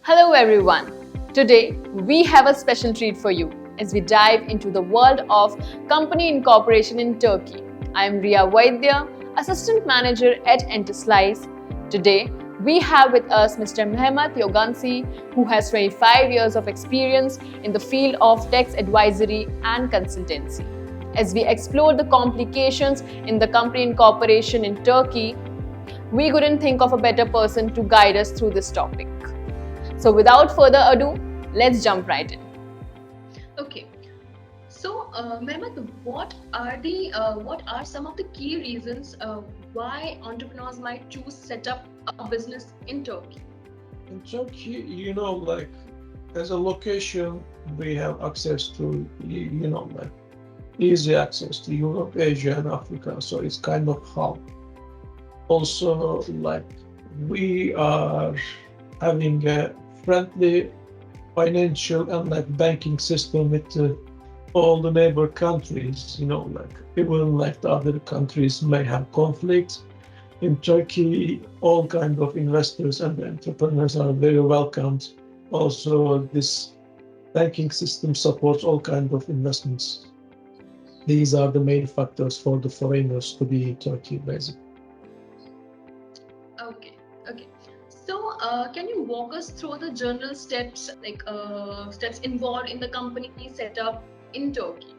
Hello everyone. Today we have a special treat for you as we dive into the world of company incorporation in Turkey. I am Riya Vaidya, Assistant Manager at Enterslice. Today we have with us Mr. Mehmet Yogansi, who has 25 years of experience in the field of tax advisory and consultancy. As we explore the complications in the company incorporation in Turkey, we couldn't think of a better person to guide us through this topic. So without further ado, let's jump right in. Okay, so Mehmet, what are some of the key reasons why entrepreneurs might choose set up a business in Turkey? In Turkey, as a location, we have access to, easy access to Europe, Asia, and Africa. So it's kind of hub. Also, we are having a friendly financial and banking system with all the neighbor countries. Even the other countries may have conflicts. In Turkey, all kind of investors and entrepreneurs are very welcomed. Also, this banking system supports all kind of investments. These are the main factors for the foreigners to be in Turkey, basically. Okay. So, can you walk us through the general steps, steps involved in the company setup in Turkey?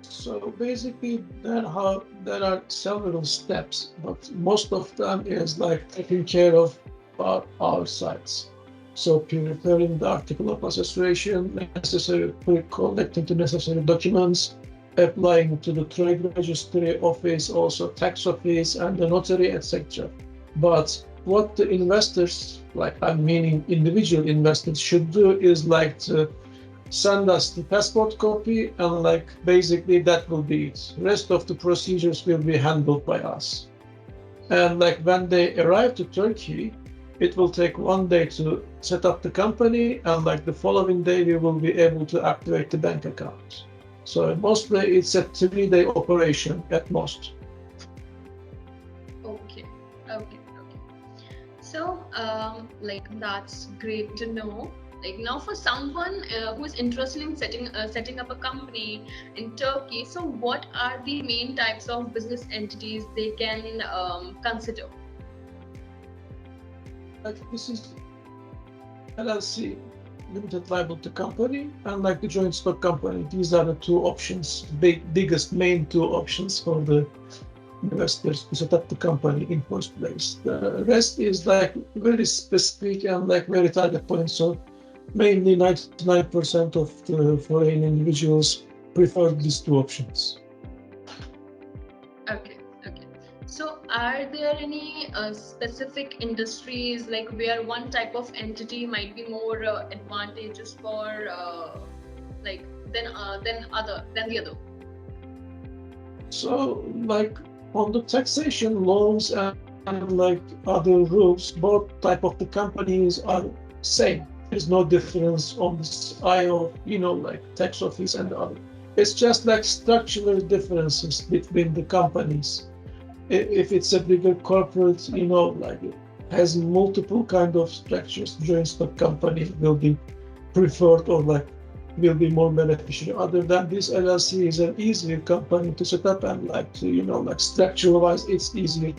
So basically, there are several steps, but most of them is taking care of our sites. So preparing the article of association, collecting the necessary documents, applying to the trade registry office, also tax office, and the notary, etc. But what the investors, I'm meaning individual investors, should do is to send us the passport copy, and basically that will be it. Rest of the procedures will be handled by us. And when they arrive to Turkey, it will take 1 day to set up the company, and the following day we will be able to activate the bank account. So mostly it's a 3-day operation at most. Okay. So, that's great to know. Now, for someone who is interested in setting up a company in Turkey, so what are the main types of business entities they can consider? This is LLC, limited liability company, and the joint stock company. These are the two options, biggest main two options for the investors to set up the company in first place. The rest is very specific and very target point. So mainly 99% of the foreign individuals prefer these two options. Okay. So, are there any specific industries where one type of entity might be more advantageous for than the other? So on the taxation laws and other rules, both type of the companies are same. There's no difference on the side of tax office and the other. It's just structural differences between the companies. If it's a bigger corporate, it has multiple kind of structures, joint stock company will be preferred or will be more beneficial. Other than this, LLC is an easier company to set up and structure wise, it's easier.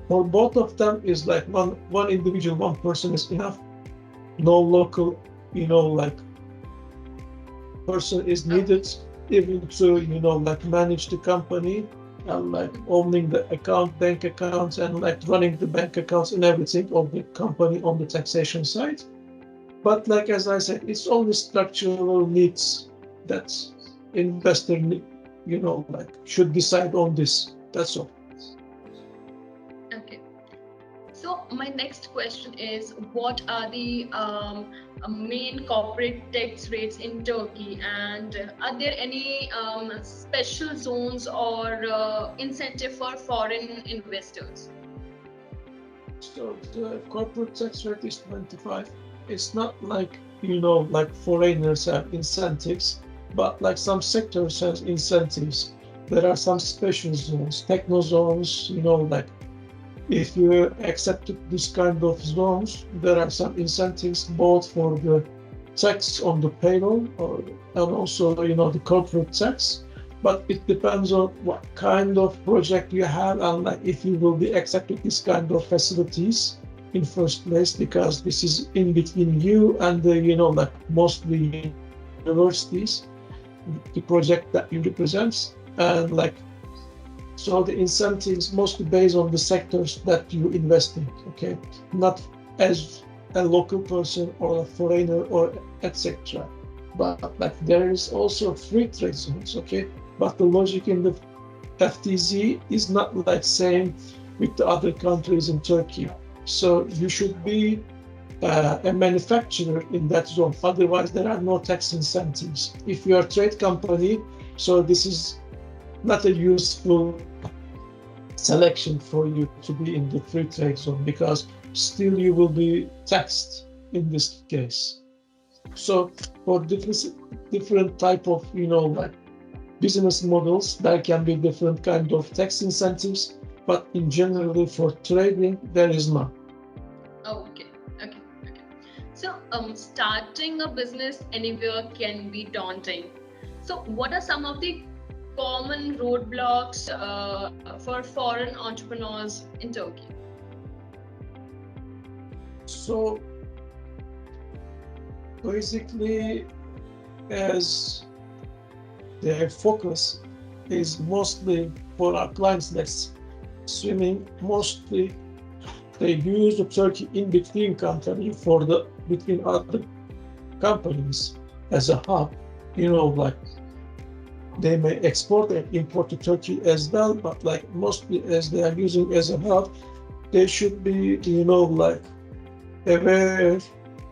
For both of them is one individual, one person is enough. No local, person is needed even to, manage the company and owning the bank accounts and running the bank accounts and everything of the company on the taxation side. But as I said, it's only structural needs that investor, should decide on this. That's all. Okay. So my next question is, what are the main corporate tax rates in Turkey, and are there any special zones or incentive for foreign investors? So the corporate tax rate is 25. It's not foreigners have incentives, but some sectors have incentives. There are some special zones, techno zones, if you accept this kind of zones, there are some incentives both for the tax on the payroll and also, the corporate tax. But it depends on what kind of project you have and like if you will be accepting this kind of facilities in first place, because this is in between you and the, like mostly universities, the project that you represent, and like so the incentives mostly based on the sectors that you invest in, okay, not as a local person or a foreigner or etc. But like there is also free trade zones, okay, but the logic in the FTZ is not like same with the other countries in Turkey. So you should be a manufacturer in that zone. Otherwise, there are no tax incentives. If you are a trade company, so this is not a useful selection for you to be in the free trade zone, because still you will be taxed in this case. So for different type of, like business models, there can be different kind of tax incentives, but in generally for trading, there is none. Oh, okay. So, starting a business anywhere can be daunting. So, what are some of the common roadblocks for foreign entrepreneurs in Turkey? So basically, as their focus is mostly for our clients, that's assuming mostly they use the Turkey in between company for the between other companies as a hub, like they may export and import to Turkey as well, but like mostly as they are using as a hub, they should be, like aware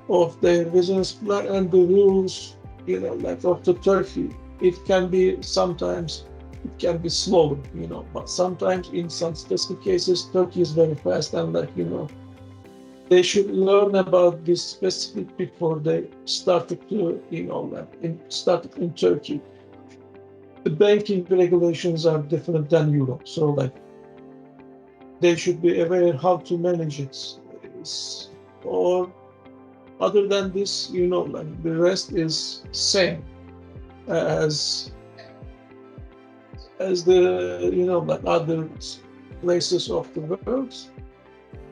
of their business plan and the rules, like of the Turkey. It can be sometimes it can be slow, but sometimes in some specific cases, Turkey is very fast and like, they should learn about this specific before they started to, started in Turkey. The banking regulations are different than Europe, so like they should be aware how to manage it. Or other than this, like the rest is same as the like other places of the world,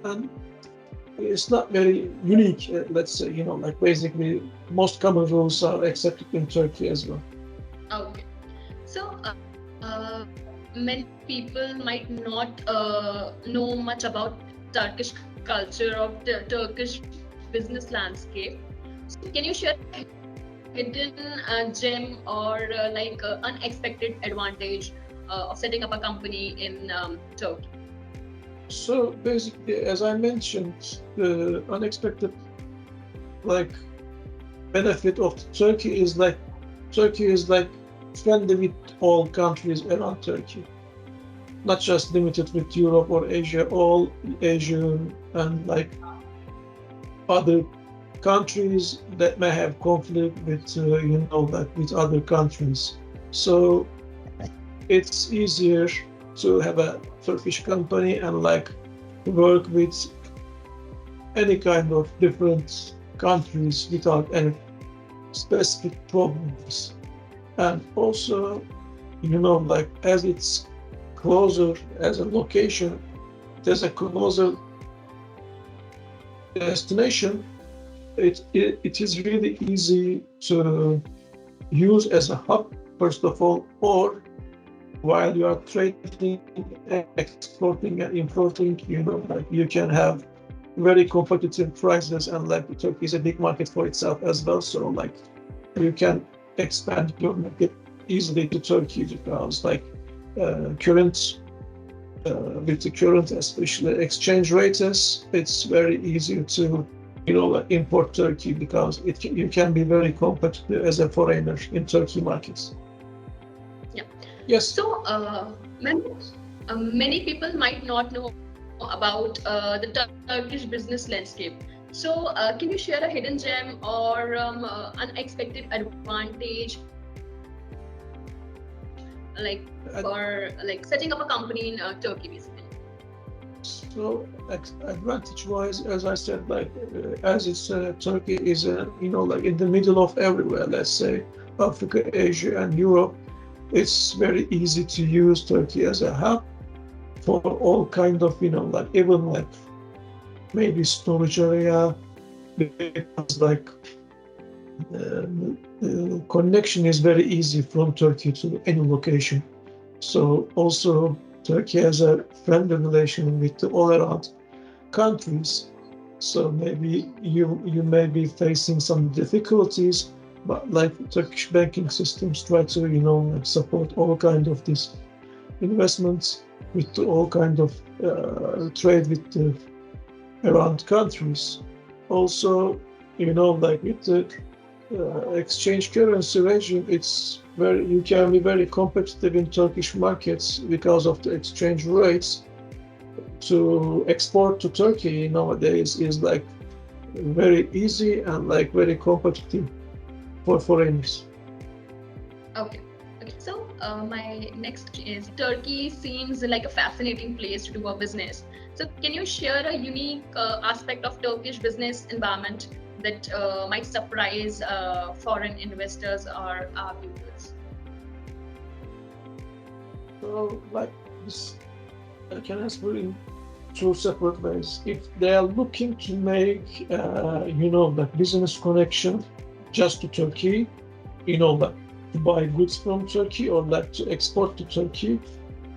and it's not very unique. Let's say, like basically most common rules are accepted in Turkey as well. Okay. So, many people might not know much about Turkish culture of the Turkish business landscape. So can you share a hidden gem or unexpected advantage of setting up a company in Turkey? So basically, as I mentioned, the unexpected like benefit of Turkey is like friendly with all countries around Turkey, not just limited with Europe or Asia, all Asian and like other countries that may have conflict with, like with other countries. So it's easier to have a Turkish company and like work with any kind of different countries without any specific problems. And also, like as it's closer as a location, there's a closer destination, it is really easy to use as a hub, first of all, or while you are trading, exporting and importing, like you can have very competitive prices, and like Turkey is a big market for itself as well. So like you can expand your market easily to Turkey, because like with the current, especially exchange rates, it's very easy to import Turkey, because you can be very competitive as a foreigner in Turkey markets. Yeah. Yes. So many people might not know about the Turkish business landscape. So can you share a hidden gem or unexpected advantage, like for like setting up a company in Turkey, basically? So advantage-wise, as I said, like as it's Turkey is like in the middle of everywhere. Let's say Africa, Asia, and Europe. It's very easy to use Turkey as a hub for all kind of like even like maybe storage area, because like the connection is very easy from Turkey to any location. So also Turkey has a friendly relation with the all around countries. So maybe you may be facing some difficulties, but like Turkish banking systems try to like support all kind of these investments with all kind of trade with the around countries. Also, like with the exchange currency regime, it's very you can be very competitive in Turkish markets because of the exchange rates. To export to Turkey nowadays is like very easy and like very competitive for foreigners. Okay. Okay. So my next is Turkey seems like a fascinating place to do a business. So can you share a unique aspect of Turkish business environment that might surprise foreign investors or our viewers? So like this, I can answer in two separate ways. If they are looking to make, like business connection just to Turkey, like to buy goods from Turkey or like to export to Turkey,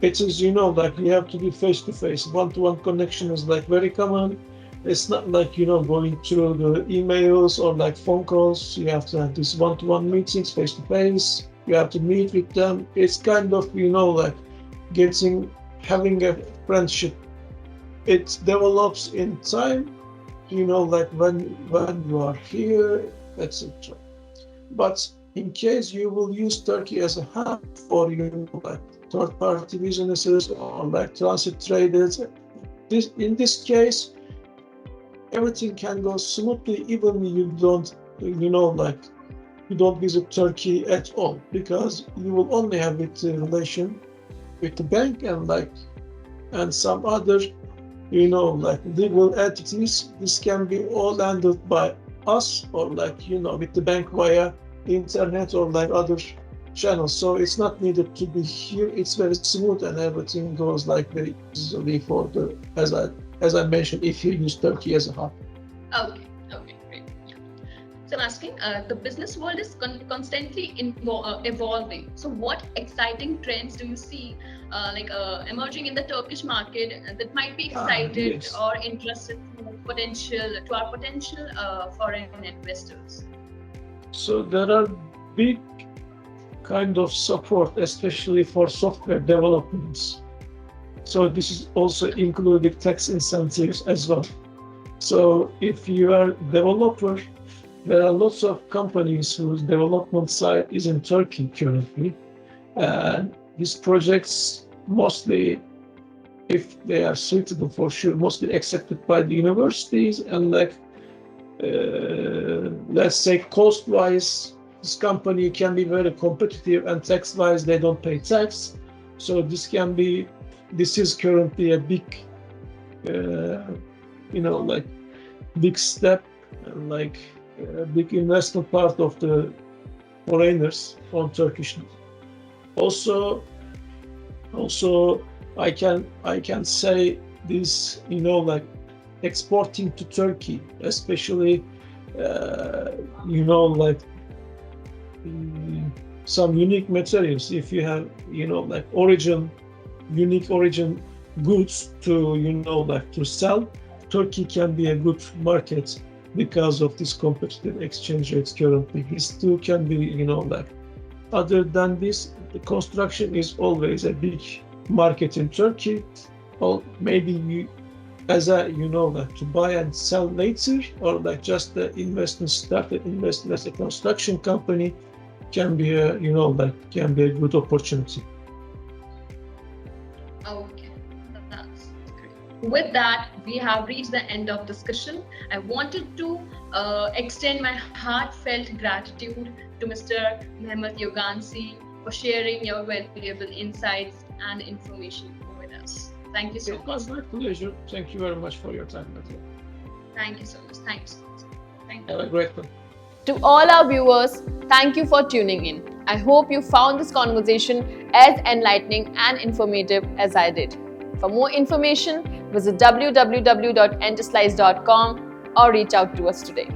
it is, like you have to be face to face. One-to-one connection is like very common. It's not like, going through the emails or like phone calls. You have to have these one-to-one meetings face to face. You have to meet with them. It's kind of, like having a friendship. It develops in time, like when you are here, etc. But in case you will use Turkey as a hub for like third-party businesses or like transit traders, in this case, everything can go smoothly even you don't, like you don't visit Turkey at all, because you will only have with the relation with the bank and some other like legal entities. This can be all handled by us or like with the bank via internet or like other channels. So it's not needed to be here. It's very smooth and everything goes like very easily for the as I mentioned, if you use Turkey as a hub. Okay, okay, great. Yeah. So I'm asking, the business world is constantly evolving. So what exciting trends do you see emerging in the Turkish market that might be excited Yes. or interested to our potential foreign investors? So there are big kind of support, especially for software developments. So this is also including tax incentives as well. So if you are a developer, there are lots of companies whose development site is in Turkey currently. And these projects mostly, if they are suitable for sure, mostly accepted by the universities and like, let's say cost-wise, this company can be very competitive and tax-wise, they don't pay tax. So this is currently a big, like big step, like a big investment part of the foreigners on Turkish. Also, I can say this, like exporting to Turkey, especially, like some unique materials. If you have, like unique origin goods to, like to sell, Turkey can be a good market because of this competitive exchange rates currently. These two can be, like, other than this, the construction is always a big market in Turkey. Or maybe you, as a, like to buy and sell later, or like just the start investment as a construction company can be a, can be a good opportunity. Okay, that's great. With that, we have reached the end of discussion. I wanted to extend my heartfelt gratitude to Mr. Mehmet Yogansi for sharing your valuable insights and information with us. Thank you so It was much. my pleasure. Thank you very much for your time, Nadia. Thank you so much. Thank you so much. Thank you. Have a great one. To all our viewers, thank you for tuning in. I hope you found this conversation as enlightening and informative as I did. For more information, visit www.enterslice.com or reach out to us today.